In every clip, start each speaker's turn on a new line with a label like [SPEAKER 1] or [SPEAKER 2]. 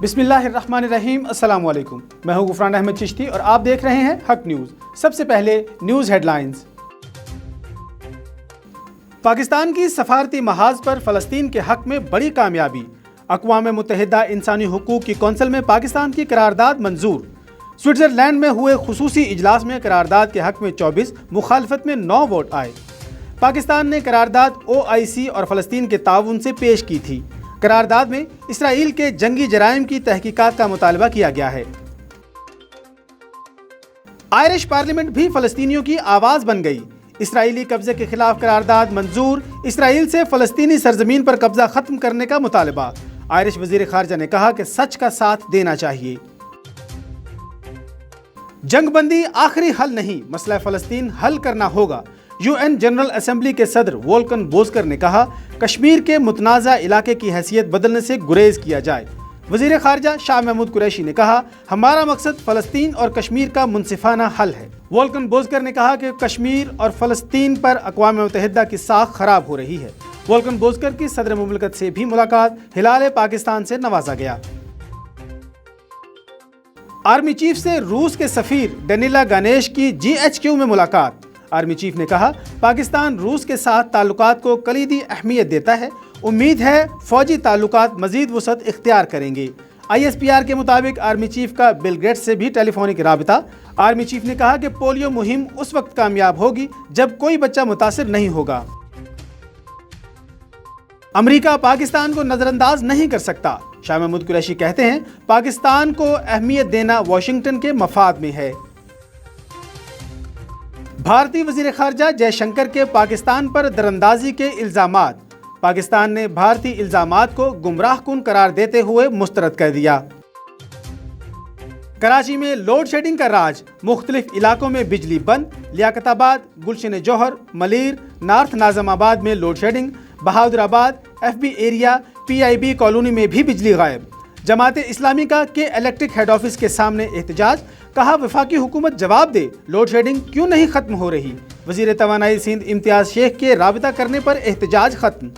[SPEAKER 1] बिस्मिल्लाहिर्रहमानिर्रहीम, अस्सलाम वालेकुम। मैं हूं गुफरान अहमद चिश्ती और आप देख रहे हैं हक न्यूज़। सबसे पहले न्यूज़ हेडलाइंस। पाकिस्तान की सफारती महाज पर फ़लस्तीन के हक में बड़ी कामयाबी। अक़वाम मुत्तहिदा इंसानी हुकूक की कौंसिल में पाकिस्तान की करारदाद मंजूर। स्विट्ज़रलैंड में हुए खुसूसी इजलास में करारदाद के हक में 24, मुखालफत में 9 वोट आए। पाकिस्तान ने करारदाद OIC और फ़लस्तीन के ताउन से पेश की थी। करारदाद में इसराइल के जंगी जराइम की तहकीकात का मुतालबा किया गया है। आयरिश पार्लियामेंट भी फ़लस्तीनियों की आवाज़ बन गई। इसराइली कब्जे के खिलाफ करारदाद मंजूर। इसराइल से फ़लस्तीनी सरजमीन पर कब्जा खत्म करने का मुतालबा। आयरिश वज़ीर ख़ारजा ने कहा कि सच का साथ देना चाहिए। जंगबंदी आखिरी हल नहीं, मसला फ़लस्तीन हल करना होगा। UN जनरल असेंबली के सदर वोल्कन बोस्कर ने कहा, कश्मीर के मुतनाज़ा इलाके की हैसियत बदलने से गुरेज किया जाए। वज़ीर ख़ारजा शाह महमूद कुरैशी ने कहा, हमारा मकसद फ़लस्तीन और कश्मीर का मुनसिफाना हल है। वोल्कन बोस्कर ने कहा कि कश्मीर और फ़लस्तीन पर अक़वाम मुत्तहिदा की साख खराब हो रही है। वोल्कन बोस्कर की सदर मुमलिकत से भी मुलाकात, हिलाल पाकिस्तान से नवाजा गया। आर्मी चीफ से रूस के सफ़ीर डेनिला गानेश की GHQ में मुलाकात। आर्मी चीफ ने कहा, पाकिस्तान रूस के साथ ताल्लुकात को कलीदी अहमियत देता है। उम्मीद है फौजी ताल्लुकात मजीद वसअत इख्तियार करेंगे। ISPR के मुताबिक आर्मी चीफ का बिल गेट्स से भी टेलीफोनिक राबिता। आर्मी चीफ ने कहा कि पोलियो मुहिम उस वक्त कामयाब होगी जब कोई बच्चा मुतासिर नहीं होगा। अमेरिका पाकिस्तान को नजरअंदाज नहीं कर सकता। शाह महमूद कुरैशी कहते हैं, पाकिस्तान को अहमियत देना वाशिंगटन के मफाद में है। भारतीय वज़ीर ख़ारजा जयशंकर के पाकिस्तान पर दरअंदाजी के इल्ज़ामात। पाकिस्तान ने भारतीय इल्ज़ामात को गुमराहकुन करार देते हुए मुस्तरद कर दिया। कराची में लोड शेडिंग का राज, मुख्तलिफ इलाकों में बिजली बंद। लियाकताबाद, गुलशन जौहर, मलीर, नॉर्थ नाज़माबाद में load shedding. Bahadurabad, FB area, PIB colony में भी बिजली गायब। जमात इस्लामी का के इलेक्ट्रिक हेड ऑफिस के सामने एहतजाज। कहा, वफाकी हुकूमत जवाब दे, लोड शेडिंग क्यों नहीं खत्म हो रही। वजीर तवानाई सिंध इम्तियाज शेख के राबिता करने पर एहतजाज खत्म।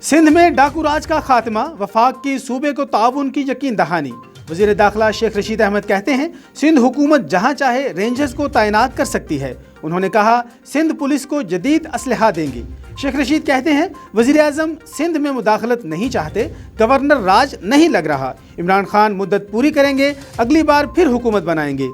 [SPEAKER 1] सिंध में डाकू राज का खात्मा, वफाक की सूबे को ताउन की यकीन दहानी। वजीर दाखिला शेख रशीद अहमद कहते हैं, सिंध हुकूमत जहां चाहे रेंजर्स को तैनात कर सकती है। उन्होंने कहा, सिंध पुलिस को जदीद असलहा देंगे। शेख रशीद कहते हैं, वज़ीर आज़म सिंध में मुदाखलत नहीं चाहते, गवर्नर राज नहीं लग रहा। इमरान खान मुद्दत पूरी करेंगे, अगली बार फिर हुकूमत बनाएंगे।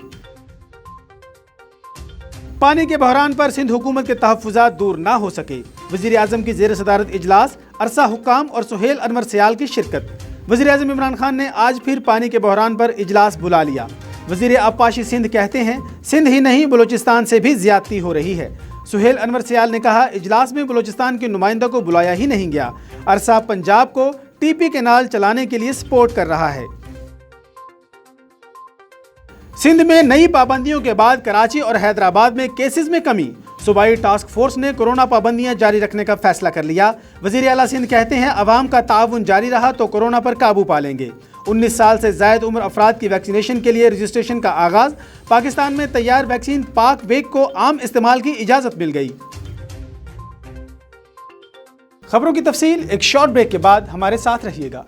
[SPEAKER 1] पानी के बहरान पर सिंध हुकूमत के तहफ़्फ़ुज़ात दूर ना हो सके। वज़ीर आज़म की ज़ेर सदारत इजलास, अरसा हुक्काम और सुहेल अनवर सयाल की शिरकत। वज़ीर आज़म इमरान खान ने आज फिर पानी के बहरान पर इजलास बुला लिया। वज़ीर आबपाशी सिंध कहते हैं, सिंध ही नहीं बलूचिस्तान से भी ज़्यादती हो रही है। सुहेल अनवर सयाल ने कहा, इजलास में बलूचिस्तान के नुमाइंदा को बुलाया ही नहीं गया। अरसा पंजाब को TP कैनाल चलाने के लिए सपोर्ट कर रहा है। सिंध में नई पाबंदियों के बाद कराची और हैदराबाद में केसेस में कमी। सूबाई टास्क फोर्स ने कोरोना पाबंदियां जारी रखने का फैसला कर लिया। वज़ीर आला सिंध कहते हैं, अवाम का ताउन जारी रहा तो कोरोना पर काबू पा लेंगे। 19 साल से ज़ायद उम्र अफराद की वैक्सीनेशन के लिए रजिस्ट्रेशन का आगाज़। पाकिस्तान में तैयार वैक्सीन पाक वेक को आम इस्तेमाल की इजाज़त मिल गई। खबरों की तफसील एक शॉर्ट ब्रेक के बाद हमारे साथ रहिएगा।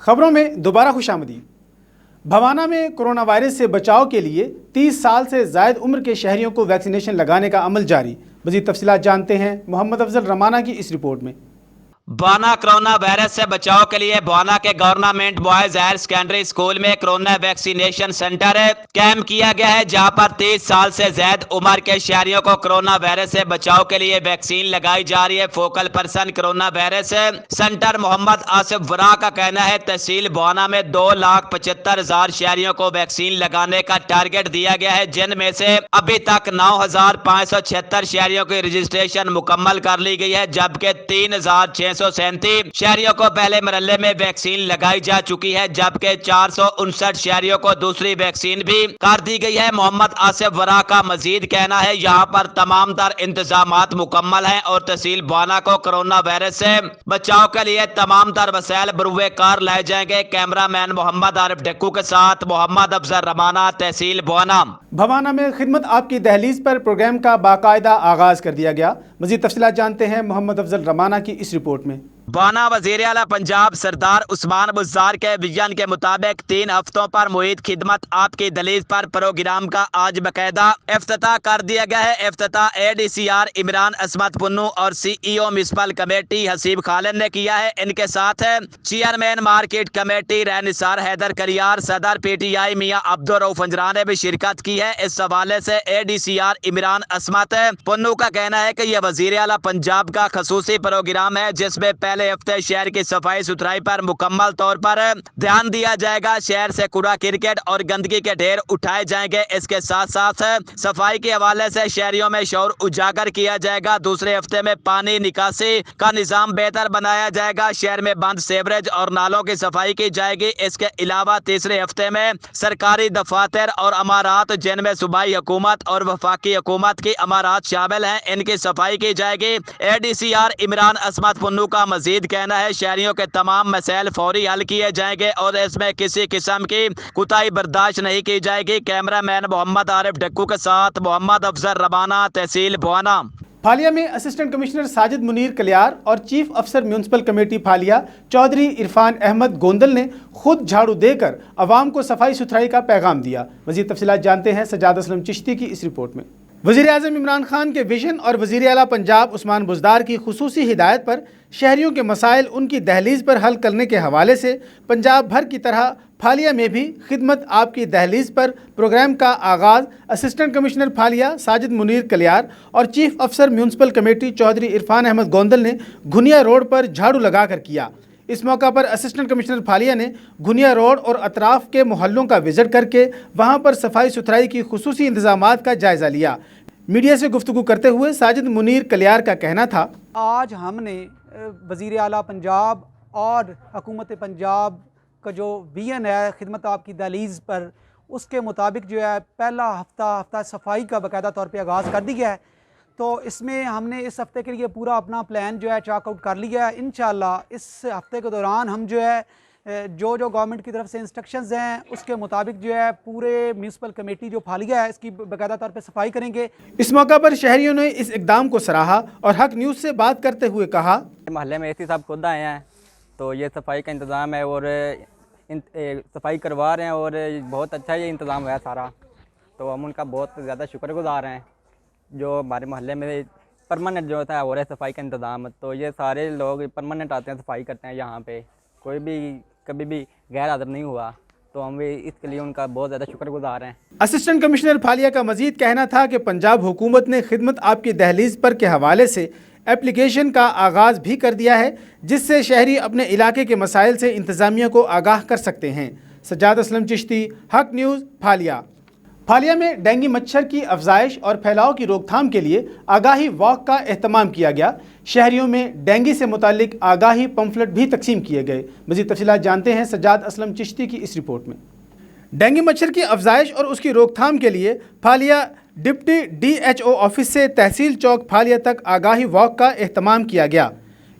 [SPEAKER 1] खबरों में दोबारा खुशामदीद। भवाना में कोरोना वायरस से बचाव के लिए 30 साल से ज़ायद उम्र के शहरियों को वैक्सीनेशन लगाने का अमल जारी। मज़ीद तफसीलात जानते हैं मोहम्मद अफजल रमाना की इस रिपोर्ट में।
[SPEAKER 2] बवाना कोरोना वायरस से बचाव के लिए बवाना के government boys higher secondary school में कोरोना वैक्सीनेशन सेंटर कैंप किया गया है, जहां पर 30 साल से ज्यादा उम्र के शहरियोर को कोरोना वायरस से बचाव के लिए वैक्सीन लगाई जा रही है। Focal person corona virus centre Mohammad Asif वरा का कहना है, तहसील बवाना में 2,75,000 शहरियों को वैक्सीन लगाने का टारगेट दिया गया है, जिनमें से अभी तक 9,576 शहरियों की रजिस्ट्रेशन मुकम्मल कर ली गई है, जबकि 3,600 637 शहरियों को पहले मरहले में वैक्सीन लगाई जा चुकी है, जबकि 459 शहरियों को दूसरी वैक्सीन भी कर दी गई है। मोहम्मद आसिफ वरा का मजीद कहना है यहाँ पर तमाम तर इंतजामात मुकम्मल हैं और तहसील बवाना को कोरोना वायरस से बचाव के लिए तमाम तर वसैल बरूए कार लाए जाएंगे। कैमरामैन मोहम्मद आरिफ डक्कू के साथ मोहम्मद अफजल रमाना, तहसील बवाना।
[SPEAKER 1] भवाना में खिदमत आपकी दहलीज पर प्रोग्राम का बाकायदा आगाज कर दिया गया। मजीद तफसीलात जानते हैं मोहम्मद अफजल रमाना की इस रिपोर्ट में।
[SPEAKER 2] बवाना वज़ीर आला पंजाब सरदार उस्मान बुज़दार के विजन के मुताबिक 3 हफ्तों पर मुहित खिदमत आपकी दलील पर प्रोग्राम का आज बाकायदा इफ्तिताह कर दिया गया है। इफ्तिताह ADCR इमरान असमत पुन्नू और CEO municipal committee Haseeb Khalid ने किया है। इनके साथ है चेयरमैन मार्केट कमेटी रहनिसार हैदर करियार, सदर PTI मियाँ अब्दुल रऊफ अंजरा ने भी शिरकत की है। इस हवाले से ADCR इमरान असमत पुन्नू का कहना है कि यह वज़ीर आला पंजाब का खसूसी प्रोग्राम है, जिसमें पहले हफ्ते शहर की सफाई सुथराई पर मुकम्मल तौर पर ध्यान दिया जाएगा। शहर से कूड़ा क्रिकेट और गंदगी के ढेर उठाए जाएंगे। इसके साथ साथ सफाई के हवाले से शहरियों में शौर उजागर किया जाएगा। दूसरे हफ्ते में पानी निकासी का निजाम बेहतर बनाया जाएगा। शहर में बंद सेवरेज और नालों की सफाई की जाएगी। इसके अलावा तीसरे हफ्ते में सरकारी दफातर और अमारात, जिनमें सूबाई हुकूमत और वफाकी हुकूमत की अमारात शामिल हैं, इनकी सफाई की जाएगी। ADCR इमरान असमत पुन्नू का मजीद कहना है शहरियों के तमाम मसैल फौरी हल किए जाएंगे और इसमें किसी किस्म की कुताही बर्दाश्त नहीं की जाएगी। कैमरामैन मोहम्मद आरिफ डक्कू के साथ मोहम्मद अफजल रबाना, तहसील बवाना।
[SPEAKER 1] फालिया में असिस्टेंट कमिश्नर साजिद मुनीर कलियार और चीफ अफसर म्यूनसिपल कमेटी फालिया चौधरी इरफान अहमद गोंदल ने खुद झाड़ू देकर अवाम को सफाई सुथराई का पैगाम दिया। मजीद तफसीलात जानते हैं सजाद असलम चिश्ती की इस रिपोर्ट में। वज़ीर आज़म इमरान खान के विजन और वज़ीर आला पंजाब उस्मान बुज़दार की खुसूसी हिदायत पर शहरियों के मसाइल उनकी दहलीज पर हल करने के हवाले से पंजाब भर की तरह फालिया में भी खिदमत आपकी दहलीज पर प्रोग्राम का आगाज़ असिस्टेंट कमिश्नर फालिया साजिद मुनीर कलियार और चीफ अफसर म्यूनसिपल कमेटी चौधरी इरफान अहमद गोंदल ने घुनिया रोड पर झाड़ू लगाकर किया। इस मौका पर असिस्टेंट कमिश्नर फालिया ने घुनिया रोड और अतराफ़ के मोहल्लों का विज़िट करके वहाँ पर सफाई सुथराई की खुसूसी इंतज़ामात का जायज़ा लिया। मीडिया से गुफ्तगू करते हुए साजिद मुनीर कलियार का कहना था,
[SPEAKER 3] आज हमने वज़ीर आला पंजाब और हुकूमत पंजाब का जो विजन है खिदमत आपकी दहलीज़ पर, उसके मुताबिक जो है पहला हफ्ता सफाई का बाकायदा तौर पे आगाज़ कर दिया है। तो इसमें हमने इस हफ़्ते के लिए पूरा अपना प्लान जो है चेक आउट कर लिया है। इंशाअल्लाह इस हफ़्ते के दौरान हम जो है जो गवर्नमेंट की तरफ से इंस्ट्रक्शंस हैं उसके मुताबिक जो है पूरे म्यूनसिपल कमेटी जो फालिया है इसकी बाकायदा तौर पे सफाई करेंगे। इस मौका पर शहरियों ने इस इक़दाम को सराहा और हक न्यूज़ से बात करते हुए कहा,
[SPEAKER 4] महल्ले में AC साहब खुद आए हैं तो ये सफाई का इंतज़ाम है और सफाई करवा रहे हैं और बहुत अच्छा ये इंतज़ाम है सारा, तो हम उनका बहुत ज़्यादा शुक्रगुज़ार हैं। जो हमारे महल्ले में परमानेंट जो होता है हो रहा है सफाई का इंतज़ाम, तो ये सारे लोग परमानेंट आते हैं, सफाई करते हैं। यहाँ पे कोई भी कभी भी गैर हाज़िर नहीं हुआ, तो हम भी इसके लिए उनका बहुत ज़्यादा शुक्रगुज़ार हैं।
[SPEAKER 1] असिस्टेंट कमिश्नर फालिया का मजीद कहना था कि पंजाब हुकूमत ने खिदमत आपकी दहलीज पर के हवाले से एप्लीकेशन का आगाज़ भी कर दिया है, जिससे शहरी अपने इलाके के मसाइल से इंतज़ामिया को आगाह कर सकते हैं। सजाद असलम चिश्ती, हक न्यूज़, फालिया। फालिया में डेंगू मच्छर की अफजाइश और फैलाव की रोकथाम के लिए आगाही वॉक का एहतमाम किया गया। शहरियों में डेंगू से मुतालिक आगाही पम्फलेट भी तकसीम किए गए। मज़ीद तफसीलात जानते हैं सजाद असलम चिश्ती की इस रिपोर्ट में। डेंगू मच्छर की अफजाइश और उसकी रोकथाम के लिए फालिया डिप्टी DHO ऑफिस से तहसील चौक फालिया तक आगाही वॉक का एहतमाम किया गया।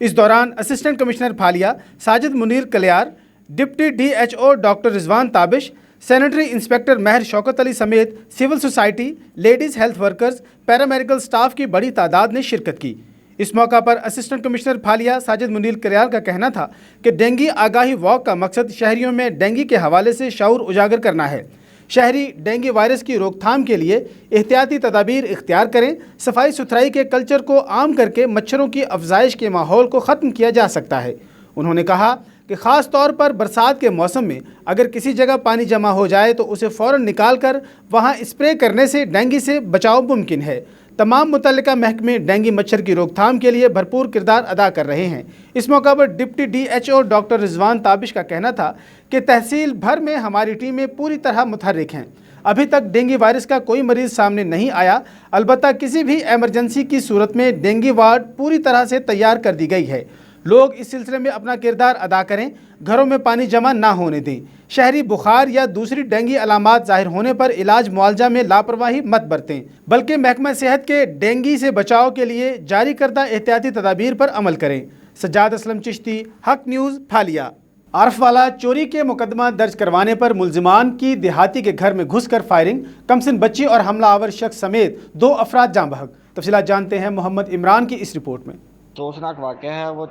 [SPEAKER 1] इस दौरान assistant commissioner Phalia Sajid Munir Kalyar, deputy DHO doctor Rizwan Tabish, sanitary inspector Mehar Shaukat Ali समेत civil society, ladies health workers, paramedical staff की बड़ी तादाद ने शिरकत की। इस मौका पर असिस्टेंट कमिश्नर फालिया साजिद मुनीर कलियार का कहना था कि डेंगू आगाही वॉक का मकसद शहरियों में डेंगू के हवाले से शऊर उजागर करना है। शहरी डेंगू वायरस की रोकथाम के लिए एहतियाती तदाबीर इख्तियार करें। सफाई सुथराई के कल्चर को आम करके मच्छरों की अफजाइश के माहौल को ख़त्म किया जा सकता है। उन्होंने कहा कि ख़ास तौर पर बरसात के मौसम में अगर किसी जगह पानी जमा हो जाए तो उसे फ़ौरन निकाल कर वहाँ स्प्रे करने से डेंगू से बचाव मुमकिन है। तमाम मुतल्लिका महकमे डेंगू मच्छर की रोकथाम के लिए भरपूर किरदार अदा कर रहे हैं। इस मौका पर deputy DHO doctor Rizwan Tabish का कहना था कि तहसील भर में हमारी टीमें पूरी तरह मुतहर्रिक हैं। अभी तक डेंगू वायरस का कोई मरीज़ सामने नहीं आया, अलबत्ता किसी भी एमरजेंसी की सूरत में डेंगू वार्ड पूरी तरह से तैयार कर दी गई है। لوگ اس سلسلے میں اپنا کردار ادا کریں، گھروں میں پانی جمع نہ ہونے دیں، شہری بخار یا دوسری ڈینگی علامات ظاہر ہونے پر علاج معالجہ میں لاپرواہی مت برتیں، بلکہ محکمہ صحت کے ڈینگی سے بچاؤ کے لیے جاری کردہ احتیاطی تدابیر پر عمل کریں۔ سجاد اسلم چشتی، حق نیوز، پھالیا۔ عارف والا چوری کے مقدمہ درج کروانے پر ملزمان کی دیہاتی کے گھر میں گھس کر فائرنگ، کمسن بچی اور حملہ آور شخص سمیت 2 افراد جاں بحق۔ تفصیلات جانتے ہیں محمد عمران کی اس رپورٹ میں۔
[SPEAKER 5] افسوسناک واقعہ ہے وہ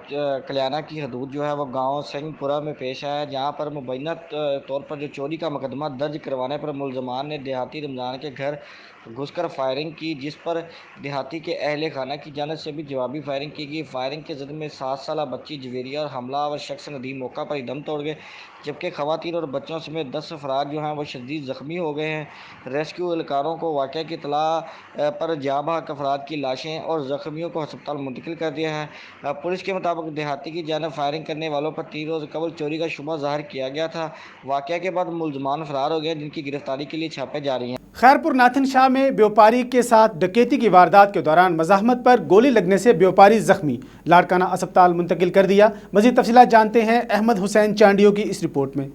[SPEAKER 5] کلیانہ کی حدود جو ہے وہ گاؤں سنگھ پورہ میں پیش آیا، جہاں پر مبینہ طور پر جو چوری کا مقدمہ درج کروانے پر ملزمان نے دیہاتی رمضان کے گھر گھس کر فائرنگ کی، جس پر دیہاتی کے اہل خانہ کی جانب سے بھی جوابی فائرنگ کی گئی۔ فائرنگ کے زد میں 7 سالہ بچی جویریہ اور حملہ آور شخص ندیم موقع پر ہی دم توڑ گئے، جبکہ خواتین اور بچوں سمیت 10 افراد جو ہیں وہ شدید زخمی ہو گئے ہیں۔ ریسکیو اہلکاروں کو واقعہ کی اطلاع پر جاں بحق افراد کی لاشیں اور زخمیوں کو ہسپتال منتقل کر دیا ہے۔ پولیس کے مطابق دیہاتی کی جانب فائرنگ کرنے والوں پر 3 روز قبل چوری کا شبہ ظاہر کیا گیا تھا۔ واقعہ کے بعد ملزمان فرار ہو گئے، جن کی گرفتاری کے لیے چھاپے جاری ہیں۔
[SPEAKER 1] خیرپور ناتھن شاہ میں بیوپاری کے ساتھ ڈکیتی کی واردات کے دوران مزاحمت پر گولی لگنے سے بیوپاری زخمی، لاڑکانہ اسپتال منتقل کر دیا۔ مزید تفصیلات جانتے ہیں احمد حسین چانڈیو کی اس رپورٹ میں۔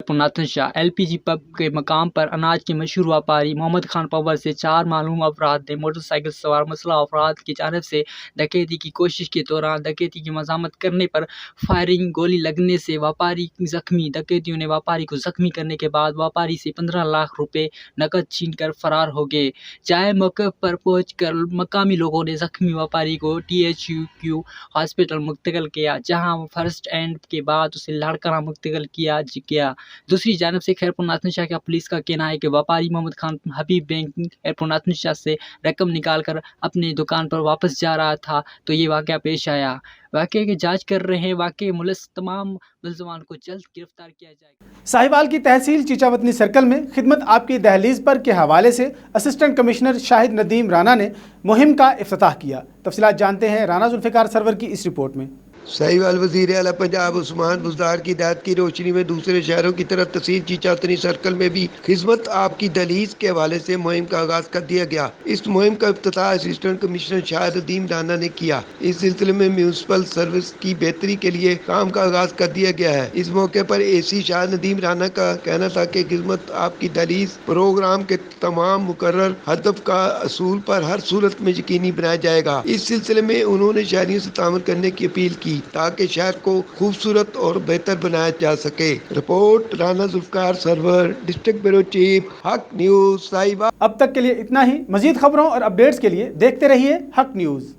[SPEAKER 6] ناتھن شاہ ایل پی جی پمپ کے مقام پر اناج کے مشہور ویپاری محمد خان پور سے 4 معلوم افراد نے موٹر سائیکل سوار مسلح افراد کی جانب سے ڈکیتی کی کوشش کے دوران ڈکیتی کی مزاحمت کرنے پر فائرنگ، گولی لگنے سے ویپاری زخمی۔ ڈکیتیوں نے ویپاری کو زخمی کرنے کے بعد ویپاری سے 15 لاکھ روپے نقد چھین کر فرار ہو گئے۔ جائے موقع پر پہنچ کر مقامی لوگوں نے زخمی ویپاری کو THQ ہاسپٹل منتقل کیا، جہاں فرسٹ ایڈ کے بعد اسے لاڑکانہ منتقل کیا گیا۔ دوسری جانب سے خیرپور ناتھن شاہ کا پولیس کا کہنا ہے کہ ویپاری محمد خان حبیب بینک خیرپور ناتھن شاہ سے رقم نکال کر اپنے دکان پر واپس جا رہا تھا تو یہ واقعہ پیش آیا۔ واقعے کی جانچ کر رہے ہیں، واقعے ملوث تمام ملزمان کو جلد گرفتار کیا جائے گا۔
[SPEAKER 1] ساہیوال کی تحصیل چیچاوطنی سرکل میں خدمت آپ کی دہلیز پر کے حوالے سے اسسٹنٹ کمشنر شاہد ندیم رانا نے مہم کا افتتاح کیا۔ تفصیلات جانتے ہیں رانا ذوالفقار سرور کی اس رپورٹ میں۔
[SPEAKER 7] ساہیوال وزیر اعلیٰ پنجاب عثمان بزدار کی ہدایت کی روشنی میں دوسرے شہروں کی طرح تحصیل چیچاوطنی سرکل میں بھی خدمت آپ کی دہلیز کے حوالے سے مہم کا آغاز کر دیا گیا۔ اس مہم کا افتتاح اسسٹنٹ کمشنر شاہد ندیم رانا نے کیا۔ اس سلسلے میں میونسپل سروس کی بہتری کے لیے کام کا آغاز کر دیا گیا ہے۔ اس موقع پر AC شاہد ندیم رانا کا کہنا تھا کہ خدمت آپ کی دہلیز پروگرام کے تمام مقرر ہدف کا اصول پر ہر صورت میں یقینی بنایا جائے گا۔ اس سلسلے میں انہوں نے شہریوں سے تعاون کرنے کی اپیل کی تاکہ شہر کو خوبصورت اور بہتر بنایا جا سکے۔ رپورٹ رانا ذوالفقار سرور، ڈسٹرکٹ بیورو چیف، حق نیوز، ساہیوال۔
[SPEAKER 1] اب تک کے لیے اتنا ہی۔ مزید خبروں اور اپڈیٹس کے لیے دیکھتے رہیے حق نیوز۔